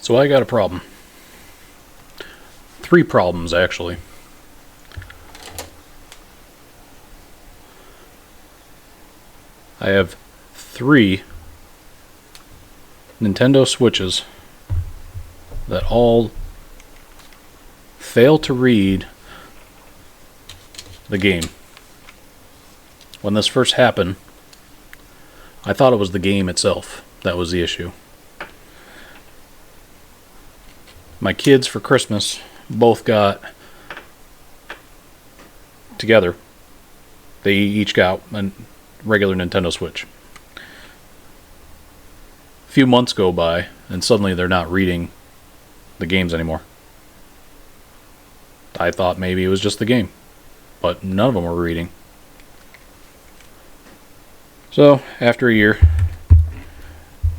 So I got a problem. 3 problems, actually. I have 3 Nintendo Switches that all fail to read the game. When this first happened, I thought it was the game itself that was the issue. My kids for Christmas both got together. They each got a regular Nintendo Switch. A few months go by, and suddenly they're not reading the games anymore. I thought maybe it was just the game, but none of them were reading. So, after a year,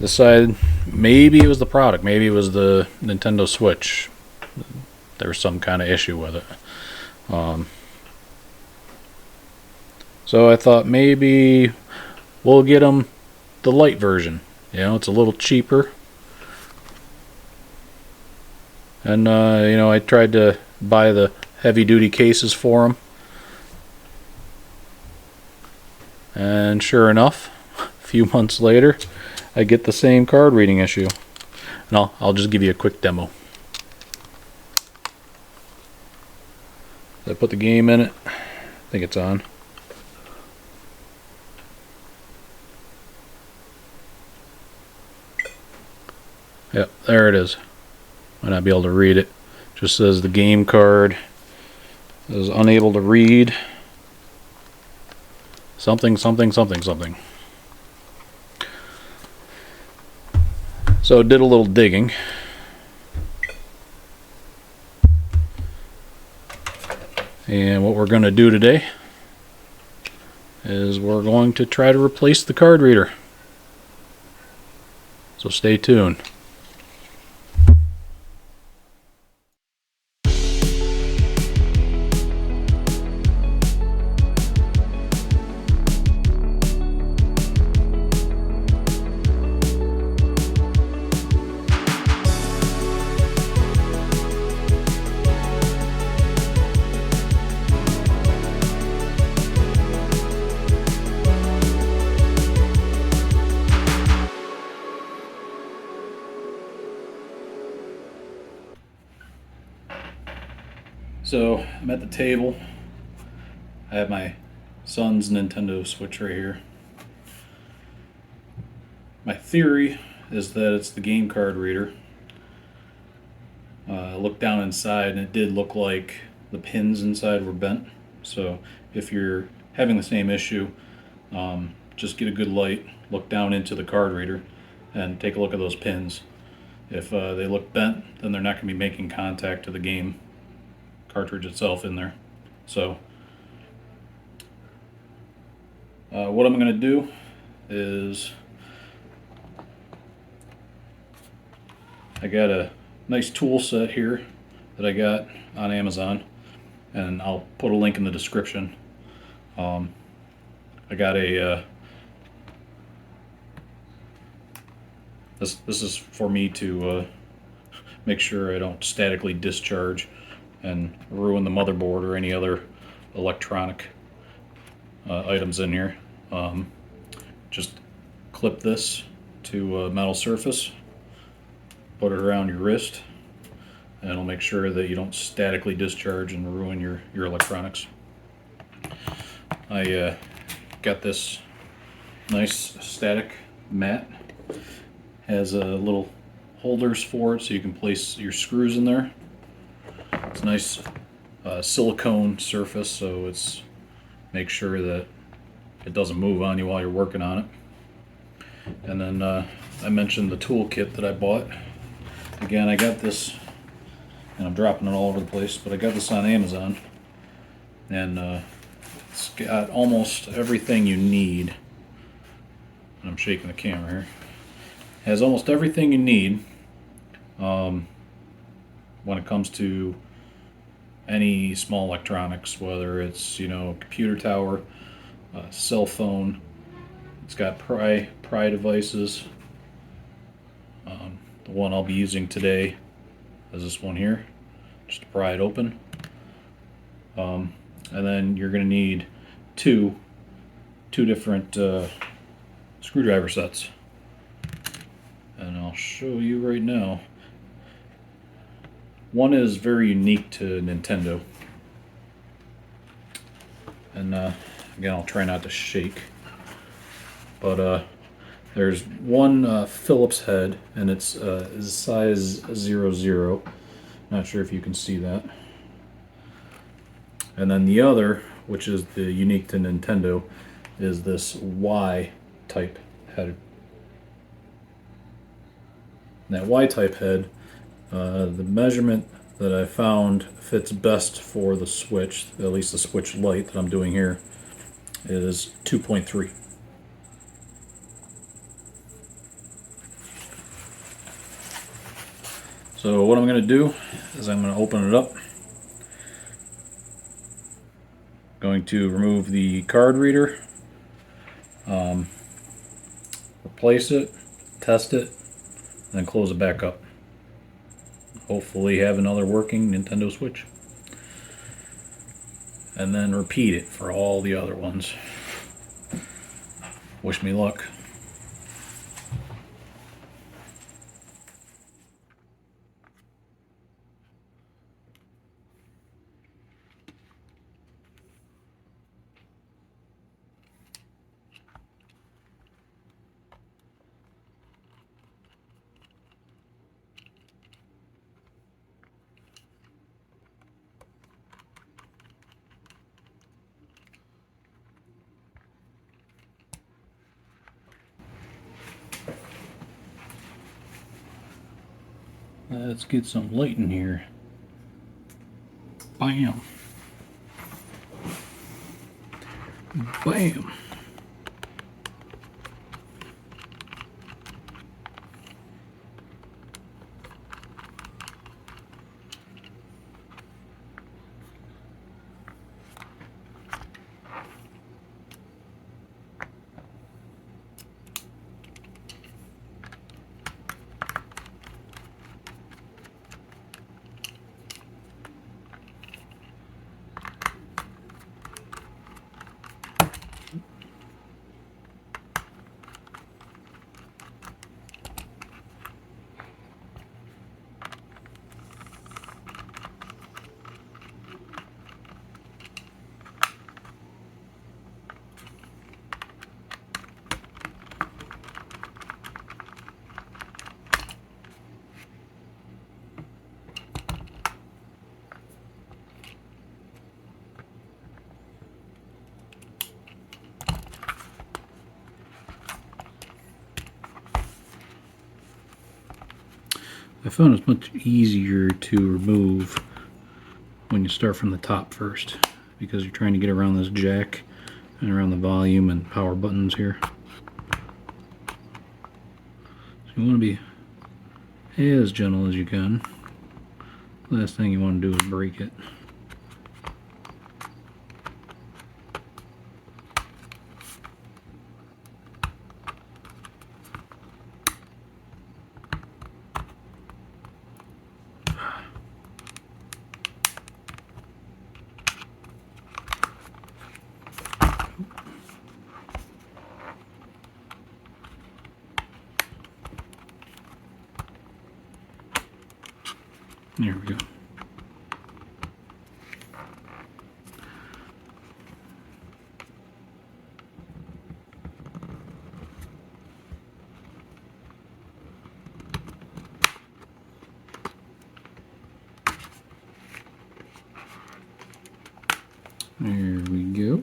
decided maybe it was the product, maybe it was the Nintendo Switch. There was some kind of issue with it. So I thought maybe we'll get them the Lite version. You know, it's a little cheaper. And, I tried to buy the heavy-duty cases for them. And sure enough, a few months later, I get the same card reading issue. And I'll just give you a quick demo. I put the game in it. I think it's on. Yep, there it is. Might not be able to read it. Just says the game card is unable to read something, something, something, something. So did a little digging. And what we're going to do today is we're going to try to replace the card reader. So stay tuned. So I'm at the table. I have my son's Nintendo Switch right here. My theory is that it's the game card reader. I looked down inside and it did look like the pins inside were bent. So if you're having the same issue, just get a good light, look down into the card reader, and take a look at those pins. If they look bent, then they're not going to be making contact to the game cartridge itself in there. So what I'm going to do is I got a nice tool set here that I got on Amazon, and I'll put a link in the description. I got a this is for me to make sure I don't statically discharge and ruin the motherboard or any other electronic items in here. Just clip this to a metal surface, put it around your wrist, and it'll make sure that you don't statically discharge and ruin your electronics. I got this nice static mat. Has little holders for it so you can place your screws in there. It's a nice silicone surface, so it's make sure that it doesn't move on you while you're working on it. And then I mentioned the tool kit that I bought. Again, I got this, and I'm dropping it all over the place, but I got this on Amazon, and it's got almost everything you need. I'm shaking the camera here. It has almost everything you need when it comes to any small electronics, whether it's computer tower, cell phone. It's got pry devices, The one I'll be using today is this one here, just to pry it open. And then you're going to need two different screwdriver sets. And I'll show you right now. One is very unique to Nintendo. And again, I'll try not to shake. But there's one Phillips head, and it's size 00. Not sure if you can see that. And then the other, which is the unique to Nintendo, is this Y type head. And that Y type head, the measurement that I found fits best for the Switch, at least the Switch Lite that I'm doing here, is 2.3. So what I'm going to do is I'm going to open it up. Going to remove the card reader, replace it, test it, and then close it back up. Hopefully have another working Nintendo Switch. And then repeat it for all the other ones. Wish me luck. Let's get some light in here. Bam. Bam. I found it's much easier to remove when you start from the top first, because you're trying to get around this jack and around the volume and power buttons here. So you want to be as gentle as you can. Last thing you want to do is break it. There we go. There we go.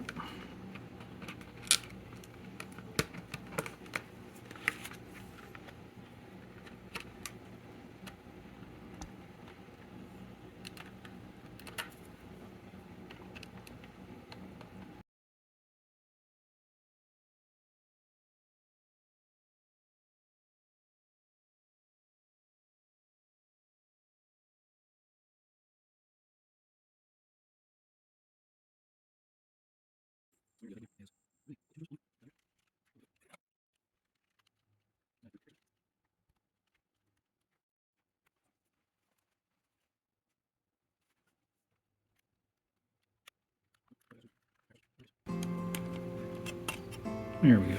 There we go.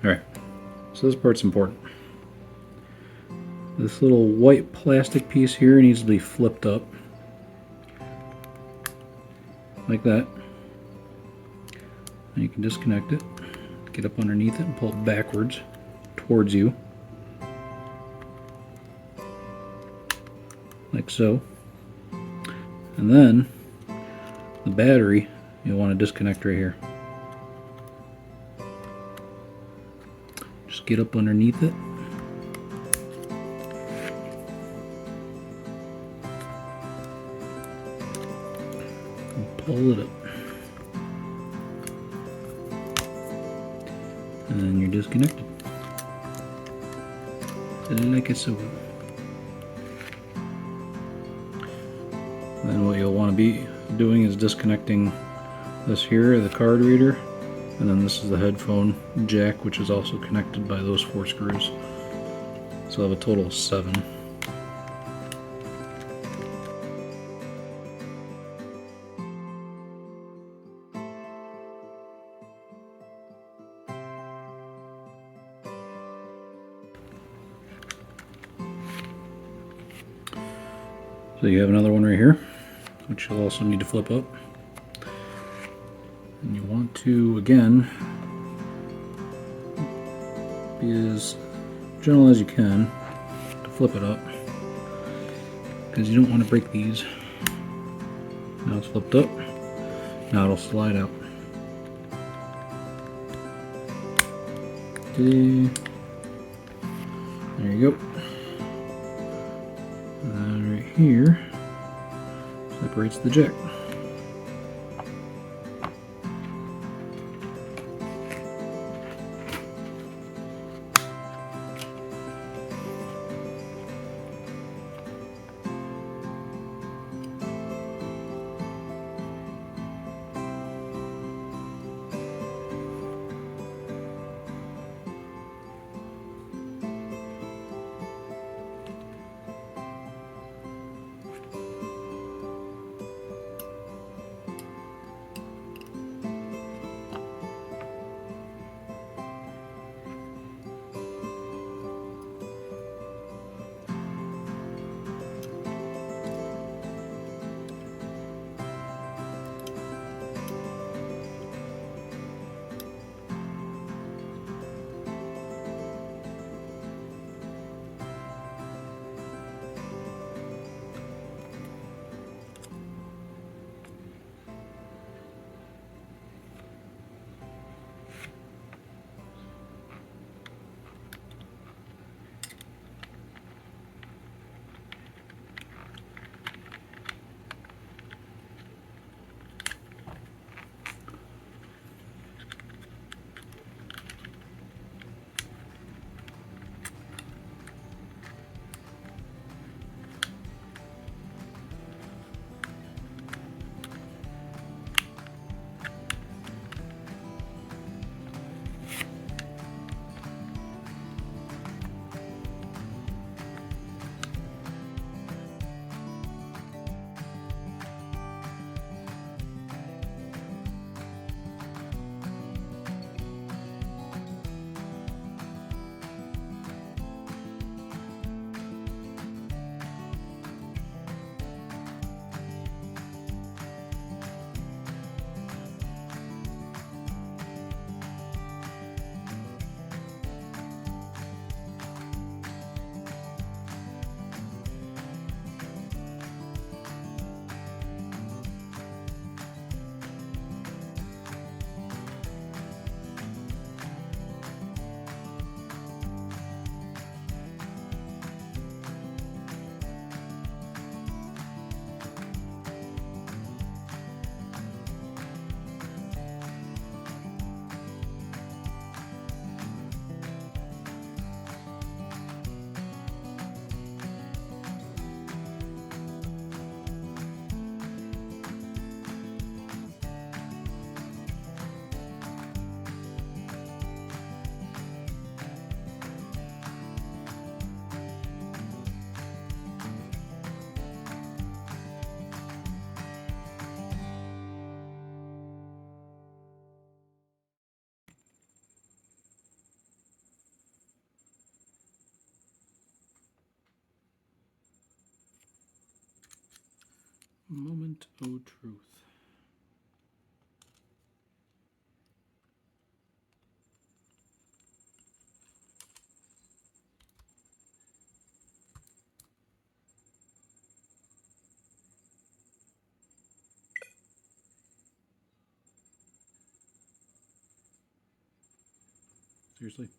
Alright, so this part's important. This little white plastic piece here needs to be flipped up. Like that. And you can disconnect it, get up underneath it and pull it backwards towards you. Like so. And then the battery you'll want to disconnect right here. Just get up underneath it. And pull it up. And then you're disconnected. Like so. Then what you'll want to be doing is disconnecting this here, the card reader, and then this is the headphone jack, which is also connected by those 4 screws. So I have a total of 7. So you have another one right here, which you'll also need to flip up. And you want to, again, be as gentle as you can to flip it up, because you don't want to break these. Now it's flipped up. Now it'll slide out. Okay. There you go. And then right here separates the jack. Moment o' truth. Seriously?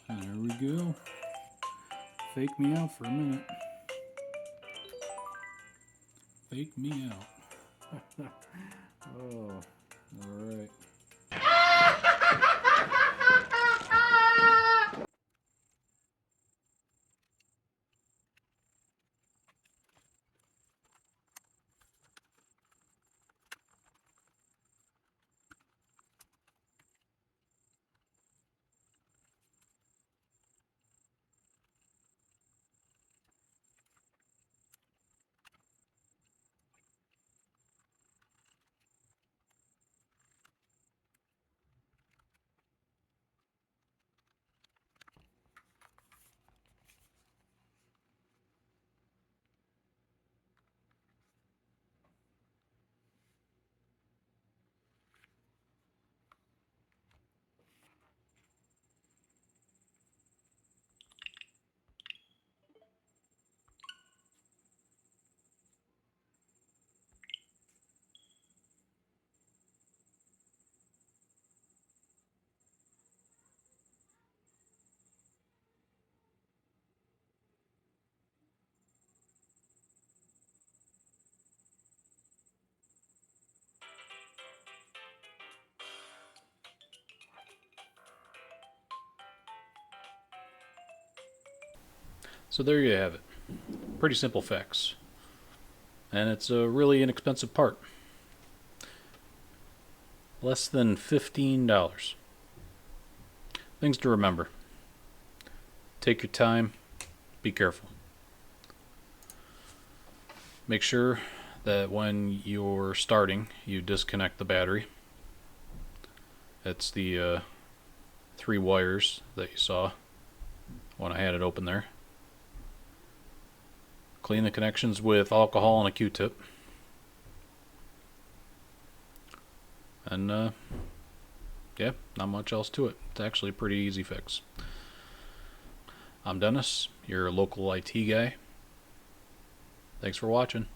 There we go. Fake me out for a minute. Fake me out. Oh, alright. So there you have it. Pretty simple fix. And it's a really inexpensive part. Less than $15. Things to remember. Take your time. Be careful. Make sure that when you're starting, you disconnect the battery. It's the 3 wires that you saw when I had it open there. Clean the connections with alcohol and a Q-tip. And yeah, not much else to it. It's actually a pretty easy fix. I'm Dennis, your local IT guy. Thanks for watching.